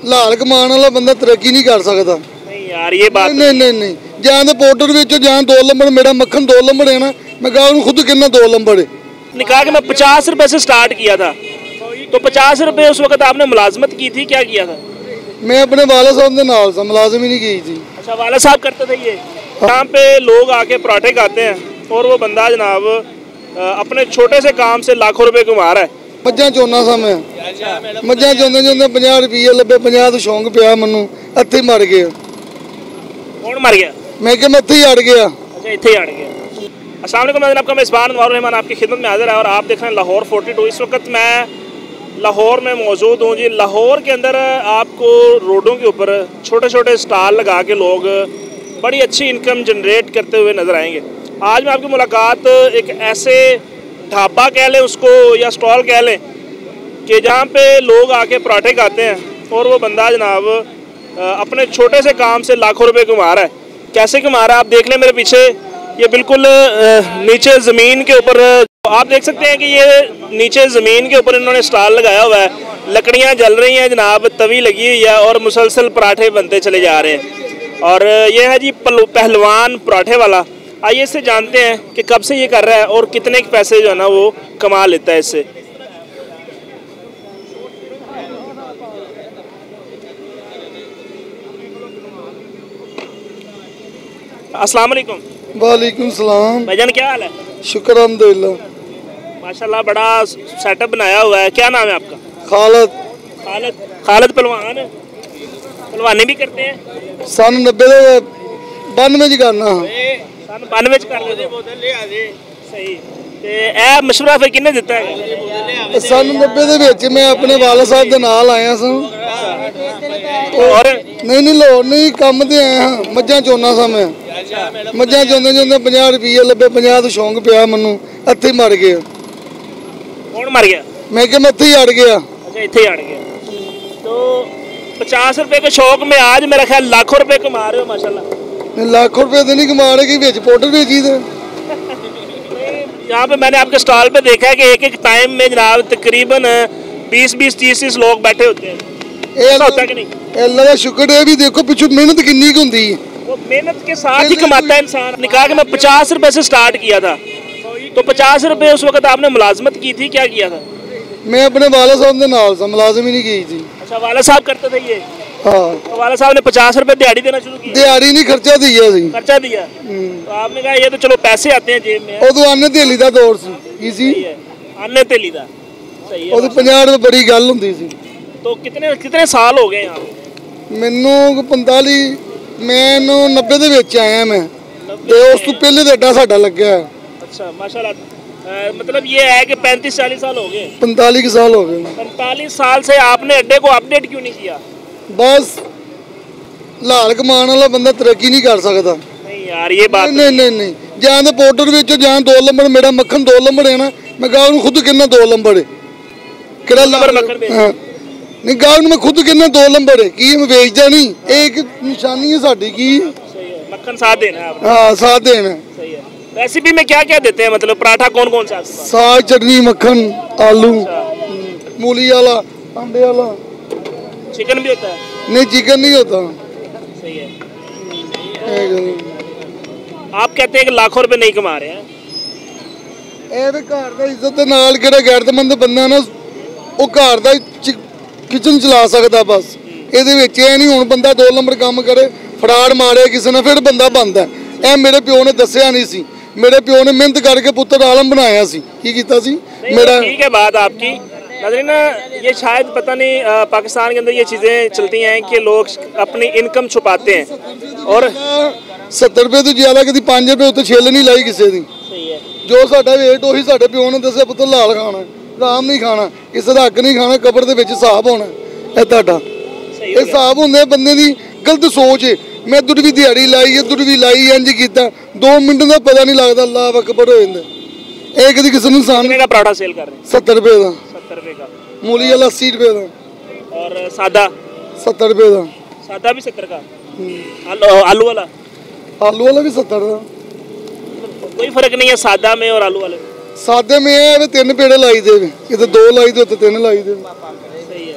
लाल कमान वाला बंदा तरक्की नहीं कर सकता। नहीं यार ये बात नहीं जान तो पोर्टर विच जान 2 नंबर मेरा मक्खन 2 नंबर है ना, मैं कहा खुद कितना 2 नंबर है। निकाह कि मैं 50 रुपए से स्टार्ट किया था, तो 50 रुपए उस वक्त आपने मुलाजमत की थी, क्या किया था? मैं अपने वाला साहब के नाल था, मुलाजिम ही नहीं की थी। अच्छा वाला साहब करते थे ये। यहाँ पे लोग आके पराठे खाते हैं और वो बंदा जनाब अपने छोटे से काम से लाखों रुपए कमा रहा है। मझां चोना सा मैं मझां चोंदे 50 रुपये लभे, 50 तो शौक पिया मैनू, इत्थे मर गया। कौन मर गया? मैं कि मैं इत्थे ही अड़ गया। अच्छा इत्थे ही अड़ गया। अस्सलाम वालेकुम, मैं आपका मेज़बान अनवार रहमान आपकी खिदमत में हाजिर है और आप देख रहे हैं लाहौर 42। इस वक्त मैं लाहौर में मौजूद हूँ जी। लाहौर के अंदर आपको रोडों के ऊपर छोटे छोटे स्टॉल लगा के लोग बड़ी अच्छी इनकम जनरेट करते हुए नज़र आएंगे। आज मैं आपकी मुलाकात एक ऐसे ढाबा कह लें उसको या स्टॉल कह लें कि जहाँ पे लोग आके पराठे खाते हैं और वो बंदा जनाब अपने छोटे से काम से लाखों रुपए कमा रहा है। कैसे कमा रहा है आप देख लें मेरे पीछे, ये बिल्कुल नीचे ज़मीन के ऊपर आप देख सकते हैं कि ये नीचे ज़मीन के ऊपर इन्होंने स्टॉल लगाया हुआ है, लकड़ियाँ जल रही हैं जनाब, तवी लगी हुई है और मुसलसल पराठे बनते चले जा रहे हैं। और ये है जी पहलवान पराठे वाला। आइए इससे जानते हैं कि कब से ये कर रहा है और कितने के पैसे जो है ना वो कमा लेता है इससे। अस्सलाम वालेकुम। वालेकुम सलाम। भाईजान क्या हाल है? शुक्र अल्हम्दुलिल्लाह। माशाल्लाह बड़ा सेटअप बनाया हुआ है। क्या नाम है आपका? खालद। खालिद पहलवान पहलवानी भी करते हैं? सन 90 92 च करना। सन 92 च कर लेते। सही। ते ए मशवरा फिर किन्ने दिता है? सन 90 ਦੇ ਵਿੱਚ मैं अपने वाला साहब ਦੇ ਨਾਲ ਆਇਆ ਸਾਂ। और नहीं लाहौर नहीं काम ते आया हाँ, मझां चोना सा मैं मझां चोंदे 50 रुपये लभे, 50 तो शौक पिया मैनू, इत्थे ही मर गया। कौन मर गया? मैं कि मैं इत्थे ही अड़ गया। अच्छा इत्थे ही अड़ गया। तो 50 रुपए के शौक में आज मेरा ख्याल लाखों रुपए कमा रहे हो माशाल्लाह। लाखों रुपये तो नहीं कमा रहे कि विच पाउडर बेची थे। यहाँ पे मैंने आपके स्टॉल पे देखा है कि एक एक टाइम में जनाब तकरीबन 20-20, 30-30 लोग बैठे होते हैं। ऐसा होता है कि नहीं? अल्लाह का शुक्र है भी देखो पिछू मेहनत कितनी होती है, वो मेहनत के साथ ही कमाता है इंसान। निकाह कि मैं 50 रुपए से स्टार्ट किया था, तो 50 रुपए उस वक्त आपने मुलाजमत की थी, क्या किया था? मैं अपने वाला साहब के नाल था, मुलाजिम ही नहीं की थी। अच्छा वाला साहब करते थे ये? हाँ। तो वाला साहब ने 50 रुपए दिहाड़ी देना शुरू की? दिहाड़ी नहीं खर्चा दिया सी। खर्चा दिया। तो आपने कहा ये तो चलो पैसे आते हैं जेब में। उदों आने धेली का दौर सी। आने धेली का सही है। 50 रुपए बड़ी गल हुंदी सी। तो कितने साल हो गए यहाँ? मैनू 45 मैनू 90 ਦੇ ਵਿੱਚ ਆਇਆ मैं, ਤੇ ਉਸ ਤੋਂ ਪਹਿਲੇ ਤਾਂ ਅੱਡਾ ਸਾਡਾ ਲੱਗਿਆ। अच्छा माशाल्लाह। मतलब ये है कि 35-40 साल हो गए? 45 साल हो गए। 45 साल से आपने अड्डे को अपडेट क्यों नहीं किया? बस लाल कमान वाला बंदा तरक्की नहीं कर सकता। नहीं यार ये बात नहीं जान तो पोर्टर विच जान 2 नंबर मेरा मक्खन 2 नंबर है ना, मैं कहा खुद कितना 2 नंबर है। किहड़ा नंबर मक्खन नहीं गाँव मैं खुद कितना 2 नंबर है की मैं बेचदा नहीं, एक निशानी है साडी की मक्खन साथ देना है आपने। हाँ साथ देना। सही है। रेसिपी में क्या क्या देते हैं, मतलब पराठा कौन कौन सा? साग चटनी मक्खन आलू मूली वाला अंडे वाला। चिकन भी होता है? नहीं चिकन नहीं होता। सही है। आप कहते हैं कि लाखों रुपए नहीं कमा रहे हैं? ਇਹ ਤੇ ਘਰ ਦਾ ਇੱਜ਼ਤ ਦੇ ਨਾਲ ਕਿਹੜਾ ਗੈਰਤਮੰਦ ਬੰਦਾ ਨਾ ਉਹ ਘਰ ਦਾ ਕਿਚਨ ਚਲਾ ਸਕਦਾ। ਬਸ ਇਹਦੇ ਵਿੱਚ ਇਹ ਨਹੀਂ ਹੁਣ ਬੰਦਾ 2 ਨੰਬਰ ਕੰਮ ਕਰੇ ਫਰਾੜ ਮਾਰੇ ਕਿਸੇ ਨੇ ਫਿਰ ਬੰਦਾ ਬਣਦਾ। ਇਹ ਮੇਰੇ ਪਿਓ ਨੇ ਦੱਸਿਆ ਨਹੀਂ ਸੀ, मेरे प्यो ने मेहनत करके पुत्र आलम बनाया सी की कीता सी मेरा। ठीक है बात आपकी नाज़रीन, ये शायद पता नहीं पाकिस्तान के अंदर ये चीज़ें चलती हैं कि लोग अपनी इनकम छुपाते हैं और 70 रुपये तो ज़्यादा कभी 5 रुपये उत्ते छिल नहीं लाई किसी की। जो साडा वेट उही साडे प्यो ने दस्सिया पुत्र लाल खाना राम नहीं खाना किसी का हक नहीं खाना कब्र दे विच हिसाब होना है तुहाडा। ये हिसाब होंदे बंदे दी गलत सोच है। मैं इधर भी दिहाड़ी लाई इधर भी लाई इंज किया 2 मिनट का पता नहीं लगता अल्लाह अकबर हो जाता। एक किसी ने सामने का पराठा सेल कर रहे हैं 70 रुपये का, 70 रुपये का, मूली वाला 80 रुपये का और सादा 70 रुपये का, सादा भी 70 का, आलू वाला भी 70 का। कोई फर्क नहीं है सादा में और आलू वाले में? सादे में 3 पेड़े लाई दे, इधर 2 लाई दे 3 लाई दे। सही है।